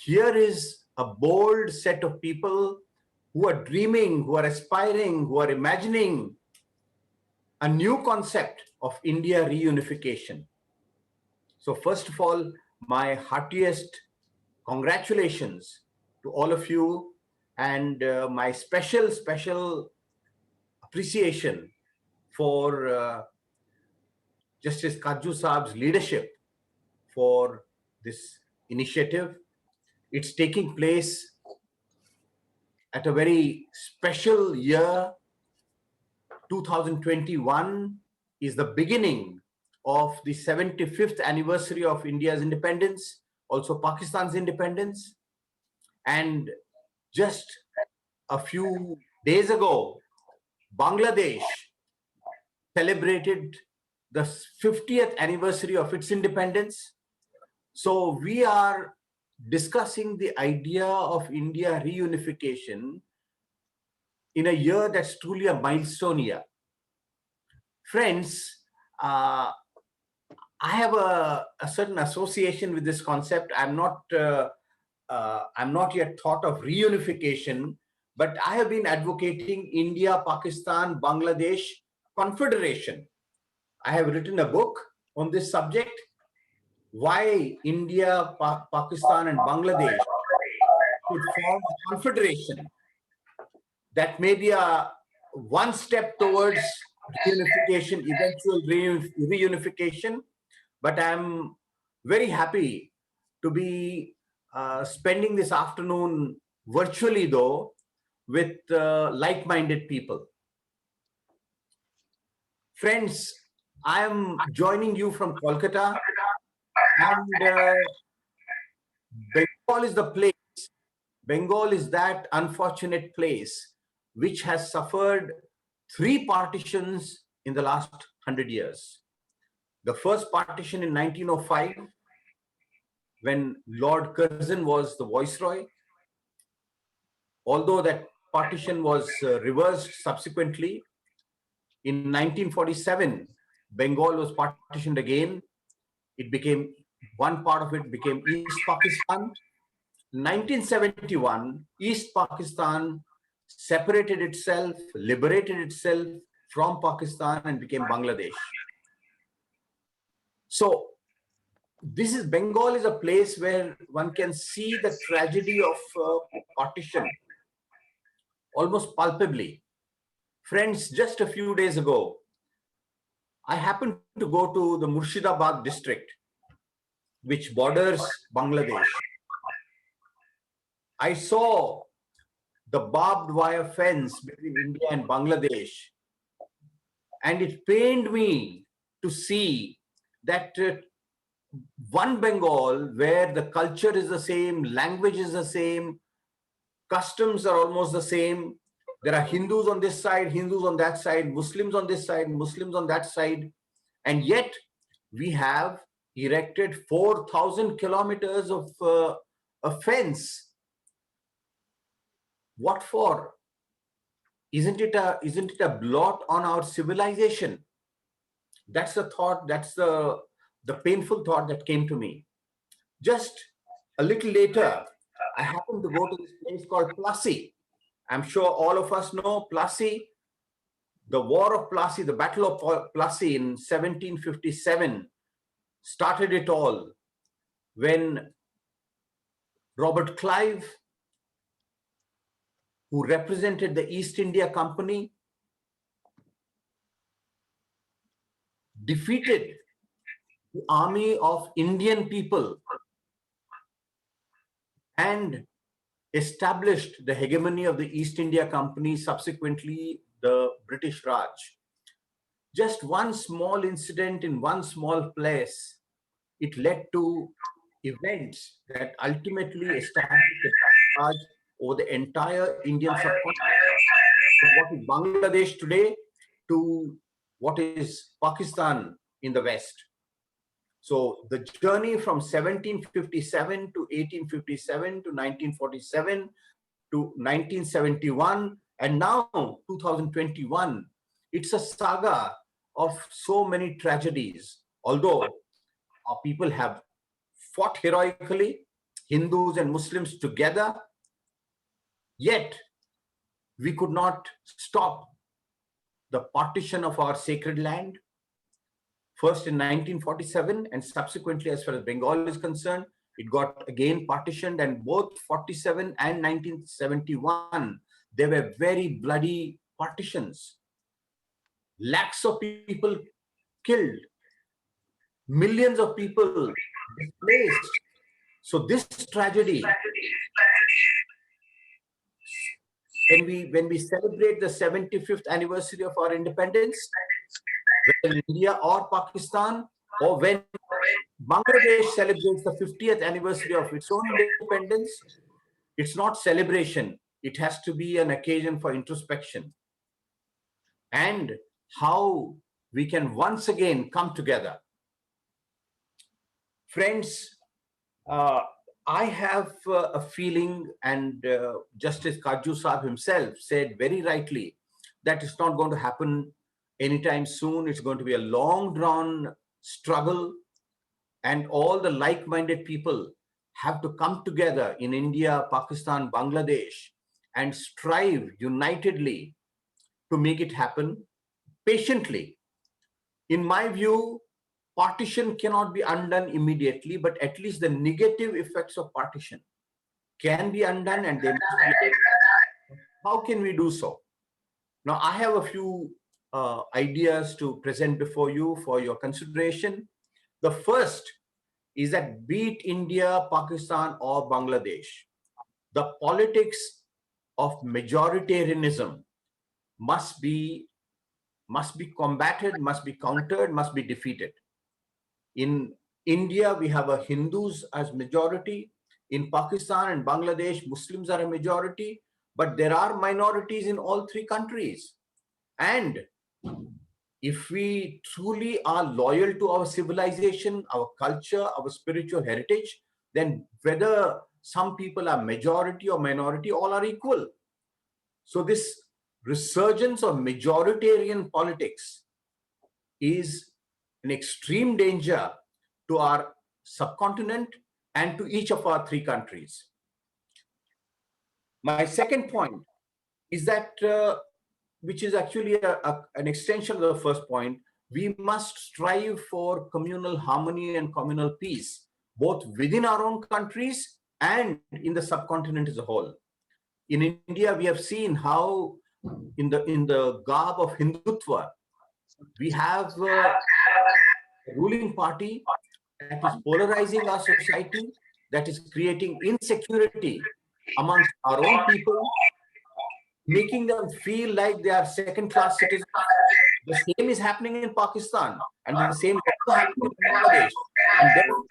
here is a bold set of people who are dreaming, who are aspiring, who are imagining a new concept of India reunification. So first of all, my heartiest congratulations to all of you, and my special appreciation for Justice Kajju Saab's leadership for this initiative. It's taking place at a very special year. 2021 is the beginning of the 75th anniversary of India's independence, also Pakistan's independence. And just a few days ago, Bangladesh celebrated the 50th anniversary of its independence. So we are discussing the idea of India reunification in a year that's truly a milestone year. Friends, I have a certain association with this concept. I'm not yet thought of reunification, but I have been advocating India, Pakistan, Bangladesh confederation. I have written a book on this subject, why India, Pakistan and Bangladesh should form a confederation. That may be a one step towards reunification, eventual reunification, but I'm very happy to be spending this afternoon virtually, though, with like-minded people. Friends, I am joining you from Kolkata, and Bengal is the place. Bengal is that unfortunate place which has suffered 3 partitions in the last 100 years. The first partition in 1905, when Lord Curzon was the Viceroy. Although that partition was reversed subsequently, in 1947, Bengal was partitioned again. It became, one part of it became East Pakistan. 1971, East Pakistan separated itself, liberated itself from Pakistan and became Bangladesh. So Bengal is a place where one can see the tragedy of partition almost palpably. Friends, just a few days ago, I happened to go to the Murshidabad district, which borders Bangladesh. I saw the barbed wire fence between India and Bangladesh, and it pained me to see that one Bengal where the culture is the same, language is the same, customs are almost the same. There are Hindus on this side, Hindus on that side, Muslims on this side, Muslims on that side. And yet we have erected 4,000 kilometers of a fence. What for? Isn't it a blot on our civilization? That's the thought, that's the painful thought that came to me. Just a little later, I happened to go to this place called Plassey. I'm sure all of us know Plassey. The War of Plassey, the Battle of Plassey in 1757 started it all, when Robert Clive, who represented the East India Company, defeated the army of Indian people and established the hegemony of the East India Company, subsequently the British Raj. Just one small incident in one small place, it led to events that ultimately established the Raj over the entire Indian subcontinent, from what is Bangladesh today to what is Pakistan in the West. So the journey from 1757 to 1857 to 1947 to 1971 and now 2021, it's a saga of so many tragedies. Although our people have fought heroically, Hindus and Muslims together, yet we could not stop the partition of our sacred land, first in 1947 and subsequently, as far as Bengal is concerned, it got again partitioned, and both 47 and 1971, there were very bloody partitions. Lakhs of people killed, millions of people displaced. So this tragedy, when we celebrate the 75th anniversary of our independence, whether in India or Pakistan, or when Bangladesh celebrates the 50th anniversary of its own independence, it's not celebration. It has to be an occasion for introspection and how we can once again come together. Friends, I have a feeling, and Justice Kaju Saab himself said very rightly, that it's not going to happen anytime soon. It's going to be a long drawn struggle, and all the like-minded people have to come together in India, Pakistan, Bangladesh, and strive unitedly to make it happen patiently. In my view, partition cannot be undone immediately, but at least the negative effects of partition can be undone, and they must be. How can we do so? Now, I have a few ideas to present before you for your consideration. The first is that, be it India, Pakistan, or Bangladesh, the politics of majoritarianism must be combated, must be countered, must be defeated. In India, we have a Hindus as majority. In Pakistan and Bangladesh, Muslims are a majority, but there are minorities in all three countries. And if we truly are loyal to our civilization, our culture, our spiritual heritage, then whether some people are majority or minority, all are equal. So this resurgence of majoritarian politics is an extreme danger to our subcontinent and to each of our three countries. My second point is that, which is actually an extension of the first point, we must strive for communal harmony and communal peace, both within our own countries and in the subcontinent as a whole. In India, we have seen how in the garb of Hindutva, we have a ruling party that is polarizing our society, that is creating insecurity amongst our own people, making them feel like they are second-class citizens. The same is happening in Pakistan, and the same is also happening in Bangladesh. And therefore,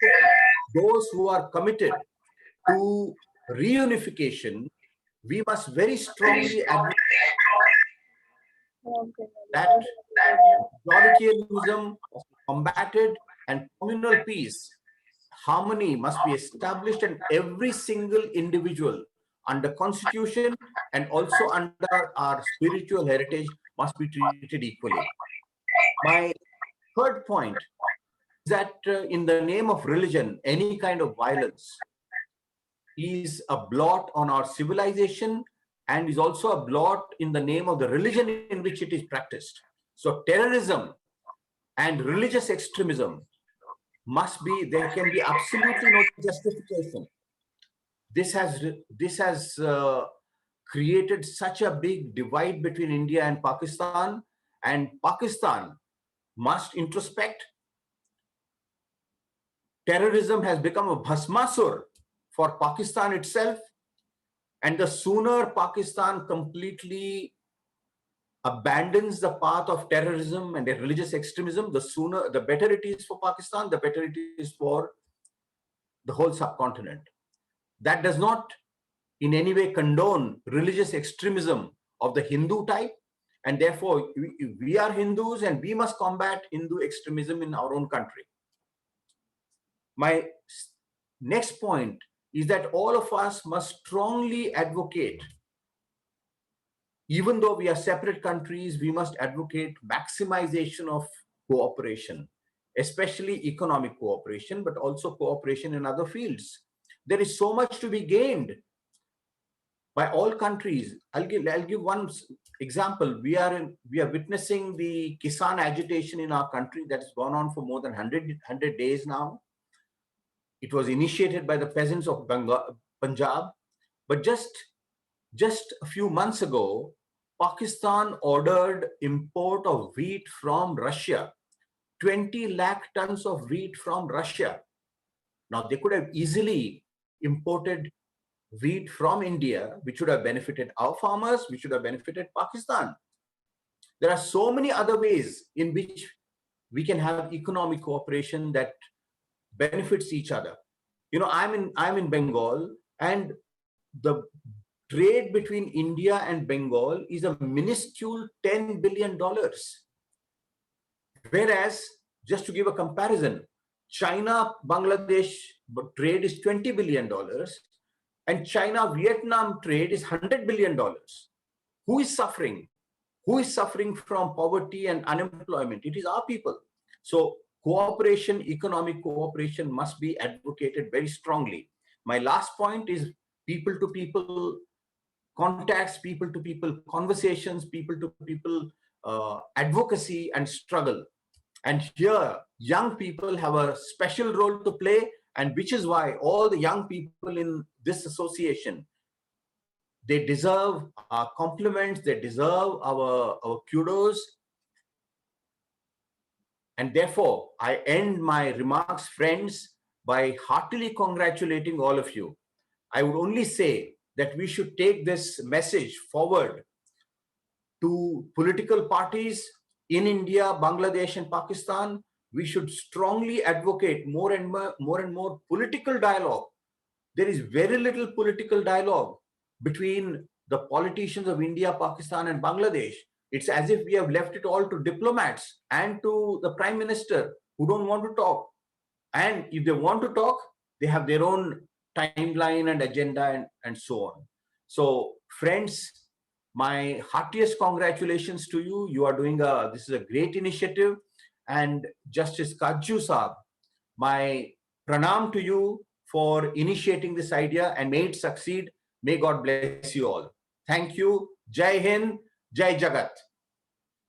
those who are committed to reunification, we must very strongly advocate that authoritarianism must be combated and communal peace, harmony must be established, and every single individual under constitution and also under our spiritual heritage must be treated equally. My third point is that in the name of religion, any kind of violence is a blot on our civilization and is also a blot in the name of the religion in which it is practiced. So terrorism and religious extremism must be, there can be absolutely no justification. This has created such a big divide between India and Pakistan must introspect. Terrorism has become a bhasmasur for Pakistan itself, and the sooner Pakistan completely abandons the path of terrorism and religious extremism, the better it is for Pakistan, the better it is for the whole subcontinent. That does not in any way condone religious extremism of the Hindu type, and therefore we are Hindus and we must combat Hindu extremism in our own country. My next point is that all of us must strongly advocate, even though we are separate countries, we must advocate maximization of cooperation, especially economic cooperation, but also cooperation in other fields. There is so much to be gained by all countries. I'll give one example. We are witnessing the Kisan agitation in our country that has gone on for more than 100 days now. It was initiated by the peasants of Punjab, but just a few months ago, Pakistan ordered import of wheat from Russia, 20 lakh tons of wheat from Russia. Now, they could have easily imported wheat from India, which would have benefited our farmers, which would have benefited Pakistan. There are so many other ways in which we can have economic cooperation that benefits each other. You know, I'm in Bengal, and the trade between India and Bengal is a minuscule $10 billion. Whereas, just to give a comparison, China-Bangladesh trade is $20 billion, and China-Vietnam trade is $100 billion. Who is suffering? Who is suffering from poverty and unemployment? It is our people. So cooperation, economic cooperation must be advocated very strongly. My last point is people-to-people contacts, people-to-people conversations, people-to-people advocacy and struggle. And here, young people have a special role to play, and which is why all the young people in this association, they deserve our compliments, they deserve our kudos. And therefore, I end my remarks, friends, by heartily congratulating all of you. I would only say that we should take this message forward to political parties in India, Bangladesh, and Pakistan. We should strongly advocate more and more political dialogue. There is very little political dialogue between the politicians of India, Pakistan, and Bangladesh. It's as if we have left it all to diplomats and to the Prime Minister who don't want to talk. And if they want to talk, they have their own timeline and agenda and so on. So, friends, my heartiest congratulations to you. You are doing this is a great initiative. And Justice Kajju Saab, my pranam to you for initiating this idea, and may it succeed. May God bless you all. Thank you. Jai Hind, Jai Jagat.